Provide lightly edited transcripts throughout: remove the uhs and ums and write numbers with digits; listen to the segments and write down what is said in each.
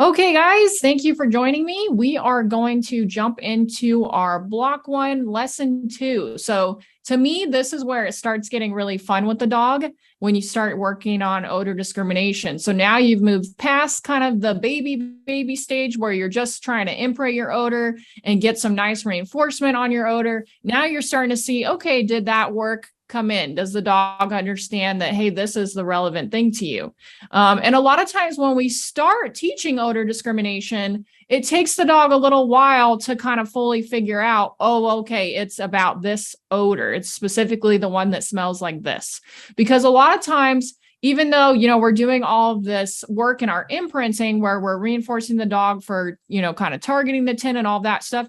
Okay, guys, thank you for joining me. We are going to jump into our block one, lesson two. So to me, this is where it starts getting really fun with the dog when you start working on odor discrimination. So now you've moved past kind of the baby stage where you're just trying to imprint your odor and get some nice reinforcement on your odor. Now you're starting to see, okay, did that work? Come in? Does the dog understand that, hey, this is the relevant thing to you? And a lot of times when we start teaching odor discrimination, it takes the dog a little while to kind of fully figure out, oh, okay, it's about this odor. It's specifically the one that smells like this. Because a lot of times, even though, we're doing all of this work in our imprinting where we're reinforcing the dog for, kind of targeting the tin and all that stuff,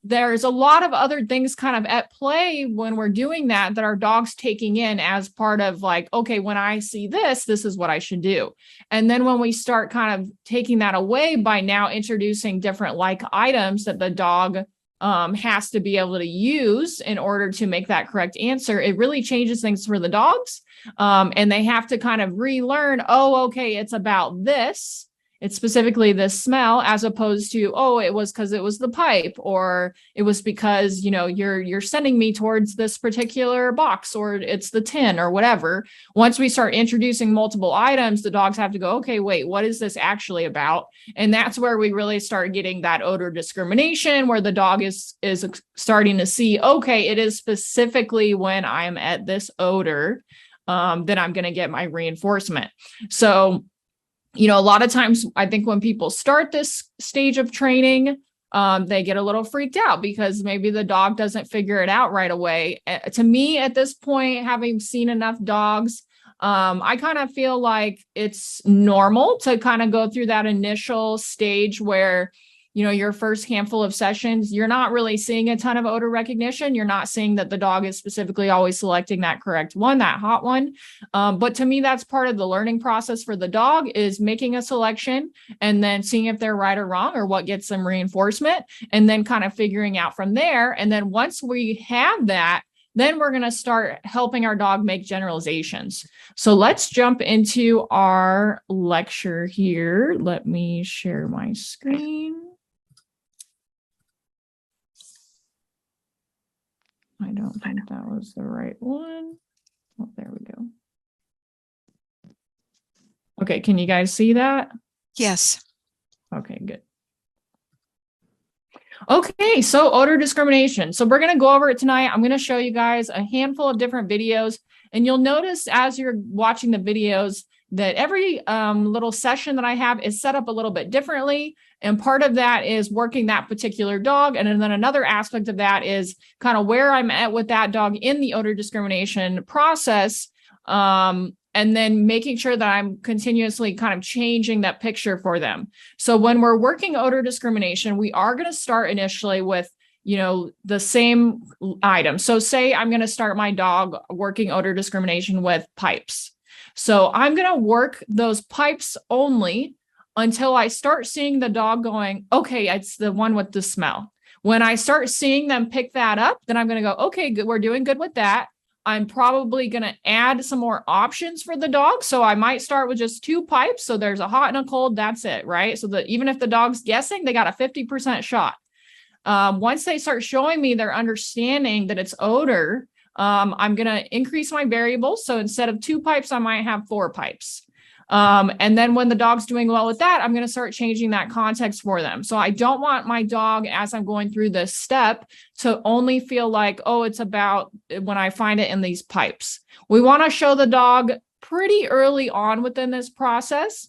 there's a lot of other things kind of at play when we're doing that our dog's taking in as part of like, okay, when I see this, this is what I should do. And then when we start kind of taking that away by now introducing different like items that the dog has to be able to use in order to make that correct answer, it really changes things for the dogs. And they have to kind of relearn, oh, okay, it's about this. It's specifically this smell, as opposed to, oh, it was because it was the pipe, or it was because, you're sending me towards this particular box, or it's the tin or whatever. Once we start introducing multiple items, the dogs have to go, okay, wait, what is this actually about? And that's where we really start getting that odor discrimination, where the dog is starting to see, okay, it is specifically when I'm at this odor, that I'm going to get my reinforcement. So a lot of times I think when people start this stage of training, they get a little freaked out because maybe the dog doesn't figure it out right away. To me, at this point, having seen enough dogs, I kind of feel like it's normal to kind of go through that initial stage where, your first handful of sessions, you're not really seeing a ton of odor recognition. You're not seeing that the dog is specifically always selecting that correct one, that hot one. But to me, that's part of the learning process for the dog, is making a selection and then seeing if they're right or wrong, or what gets them reinforcement, and then kind of figuring out from there. And then once we have that, then we're going to start helping our dog make generalizations. So let's jump into our lecture here. Let me share my screen. I don't think that was the right one. Oh, there we go. Okay, can you guys see that? Yes. Okay, good. Okay, so odor discrimination. So we're going to go over it tonight. I'm going to show you guys a handful of different videos, and you'll notice as you're watching the videos that every little session that I have is set up a little bit differently. And part of that is working that particular dog. And then another aspect of that is kind of where I'm at with that dog in the odor discrimination process. And then making sure that I'm continuously kind of changing that picture for them. So when we're working odor discrimination, we are going to start initially with, the same item. So say I'm going to start my dog working odor discrimination with pipes. So I'm going to work those pipes only until I start seeing the dog going, okay, it's the one with the smell. When I start seeing them pick that up, then I'm going to go, okay, good, we're doing good with that. I'm probably going to add some more options for the dog. So I might start with just 2 pipes. So there's a hot and a cold. That's it, right? So that even if the dog's guessing, they got a 50% shot. Once they start showing me their understanding that it's odor, I'm going to increase my variables. So instead of 2 pipes, I might have 4 pipes. And then when the dog's doing well with that, I'm going to start changing that context for them. So I don't want my dog, as I'm going through this step, to only feel like, oh, it's about when I find it in these pipes. We want to show the dog pretty early on within this process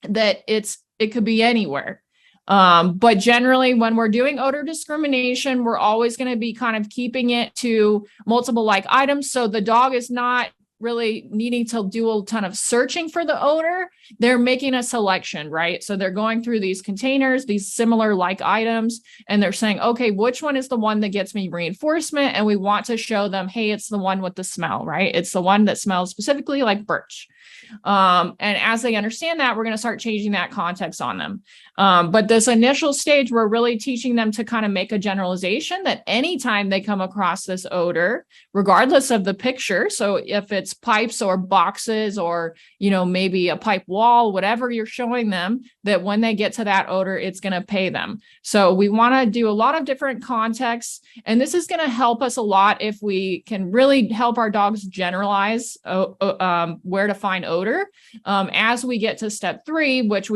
that it could be anywhere. But generally, when we're doing odor discrimination, we're always going to be kind of keeping it to multiple like items. So the dog is not really needing to do a ton of searching for the odor. They're making a selection, right? So they're going through these containers, these similar like items, and they're saying, okay, which one is the one that gets me reinforcement? And we want to show them, hey, it's the one with the smell, right? It's the one that smells specifically like birch. And as they understand that, we're going to start changing that context on them. But this initial stage, we're really teaching them to kind of make a generalization that anytime they come across this odor, regardless of the picture, so if it's pipes or boxes or, maybe a pipe wall, whatever you're showing them, that when they get to that odor, it's going to pay them. So we want to do a lot of different contexts, and this is going to help us a lot if we can really help our dogs generalize where to find odor as we get to step 3, which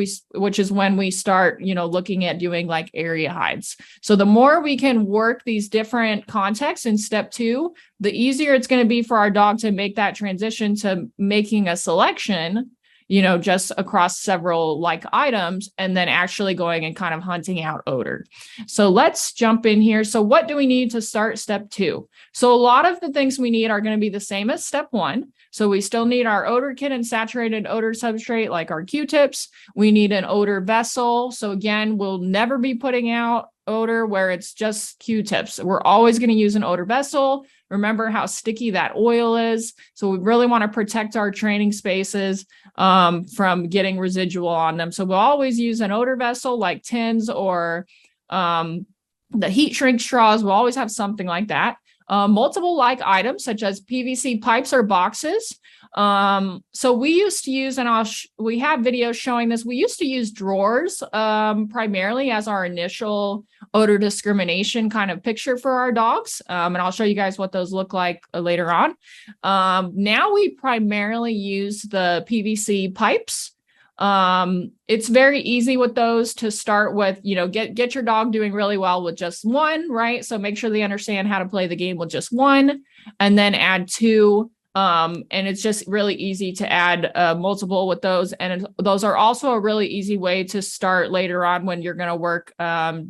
is when we start, looking at doing like area hides. So the more we can work these different contexts in step 2, the easier it's going to be for our dog to make that transition to making a selection, just across several like items, and then actually going and kind of hunting out odor. So let's jump in here. So what do we need to start step 2? So a lot of the things we need are going to be the same as step 1. So we still need our odor kit and saturated odor substrate, like our Q-tips. We need an odor vessel. So again, we'll never be putting out odor where it's just Q-tips. We're always going to use an odor vessel. Remember how sticky that oil is. So we really want to protect our training spaces from getting residual on them. So we'll always use an odor vessel like tins or the heat shrink straws. We'll always have something like that. Multiple like items such as PVC pipes or boxes. So we used to use, and we have videos showing this, we used to use drawers primarily as our initial odor discrimination kind of picture for our dogs. And I'll show you guys what those look like later on. Now we primarily use the PVC pipes. It's very easy with those to start with, get your dog doing really well with just one, right? So make sure they understand how to play the game with just one, and then add 2. And it's just really easy to add multiple with those. And those are also a really easy way to start later on when you're going to work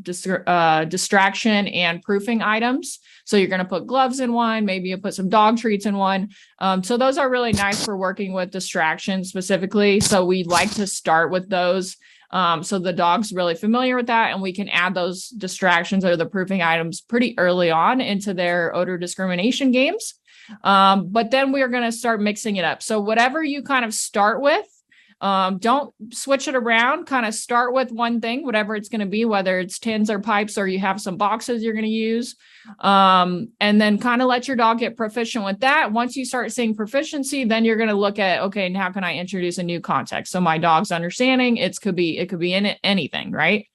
distraction and proofing items. So you're going to put gloves in one, maybe you put some dog treats in one. So those are really nice for working with distraction specifically. So we like to start with those. So the dog's really familiar with that, and we can add those distractions or the proofing items pretty early on into their odor discrimination games. But then we are going to start mixing it up. So whatever you kind of start with, don't switch it around, kind of start with one thing, whatever it's going to be, whether it's tins or pipes, or you have some boxes you're going to use. And then kind of let your dog get proficient with that. Once you start seeing proficiency, then you're going to look at, okay, and how can I introduce a new context? So my dog's understanding, it could be in anything, right?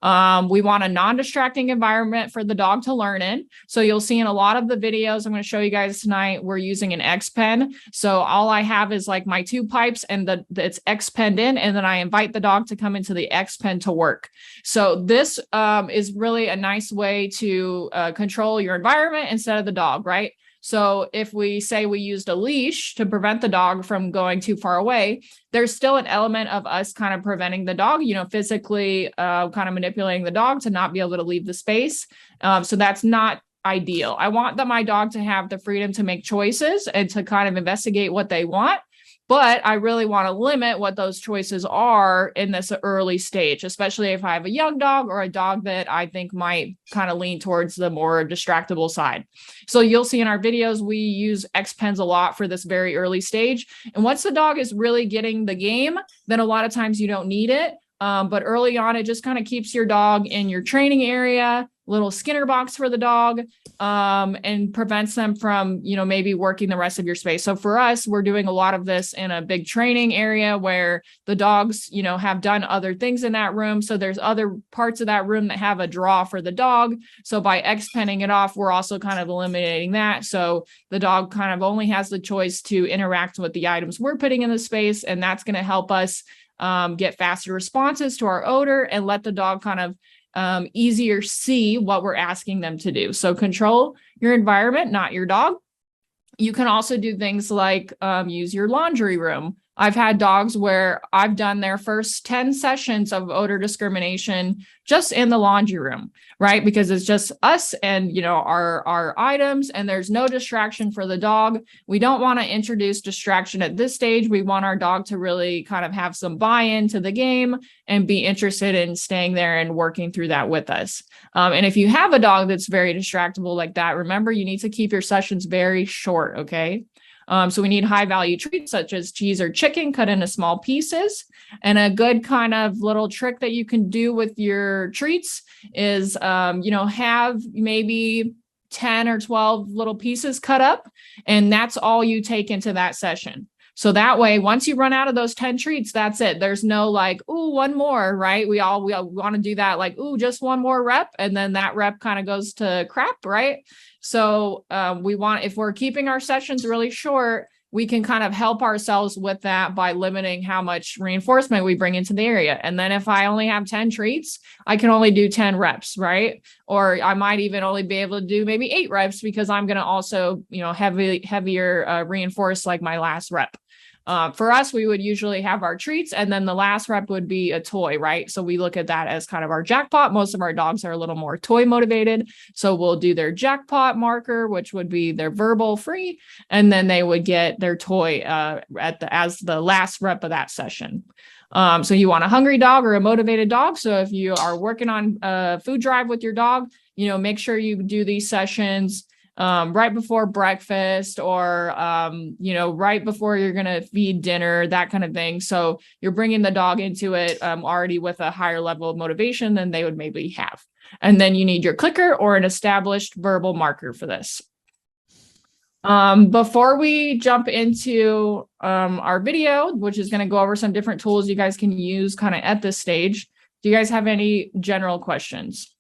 We want a non-distracting environment for the dog to learn in. So you'll see in a lot of the videos I'm going to show you guys tonight, we're using an X pen. So all I have is like my 2 pipes and it's X penned in, and then I invite the dog to come into the X pen to work. So this is really a nice way to control your environment instead of the dog, right? So if we say we used a leash to prevent the dog from going too far away, there's still an element of us kind of preventing the dog, physically kind of manipulating the dog to not be able to leave the space. So that's not ideal. I want my dog to have the freedom to make choices and to kind of investigate what they want. But I really want to limit what those choices are in this early stage, especially if I have a young dog or a dog that I think might kind of lean towards the more distractible side. So you'll see in our videos, we use X pens a lot for this very early stage. And once the dog is really getting the game, then a lot of times you don't need it. But early on, it just kind of keeps your dog in your training area, little Skinner box for the dog, and prevents them from, maybe working the rest of your space. So for us, we're doing a lot of this in a big training area where the dogs, have done other things in that room. So there's other parts of that room that have a draw for the dog. So by X-penning it off, we're also kind of eliminating that. So the dog kind of only has the choice to interact with the items we're putting in the space. And that's going to help us get faster responses to our odor and let the dog kind of easier see what we're asking them to do. So control your environment, not your dog. You can also do things like use your laundry room. I've had dogs where I've done their first 10 sessions of odor discrimination just in the laundry room, right? Because it's just us and, our items, and there's no distraction for the dog. We don't want to introduce distraction at this stage. We want our dog to really kind of have some buy-in to the game and be interested in staying there and working through that with us. And if you have a dog that's very distractible like that, remember, you need to keep your sessions very short, okay? So we need high value treats such as cheese or chicken cut into small pieces. And a good kind of little trick that you can do with your treats is, have maybe 10 or 12 little pieces cut up, and that's all you take into that session. So that way, once you run out of those 10 treats, that's it. There's no like, ooh, one more, right? We all want to do that, like, ooh, just one more rep. And then that rep kind of goes to crap, right? So if we're keeping our sessions really short, we can kind of help ourselves with that by limiting how much reinforcement we bring into the area. And then if I only have 10 treats, I can only do 10 reps, right? Or I might even only be able to do maybe 8 reps because I'm going to also, heavier reinforce like my last rep. For us, we would usually have our treats, and then the last rep would be a toy, right? So we look at that as kind of our jackpot. Most of our dogs are a little more toy motivated. So we'll do their jackpot marker, which would be their verbal free, and then they would get their toy as the last rep of that session. So you want a hungry dog or a motivated dog. So if you are working on a food drive with your dog, make sure you do these sessions right before breakfast or, right before you're going to feed dinner, that kind of thing. So you're bringing the dog into it already with a higher level of motivation than they would maybe have. And then you need your clicker or an established verbal marker for this. Before we jump into our video, which is going to go over some different tools you guys can use kind of at this stage, do you guys have any general questions?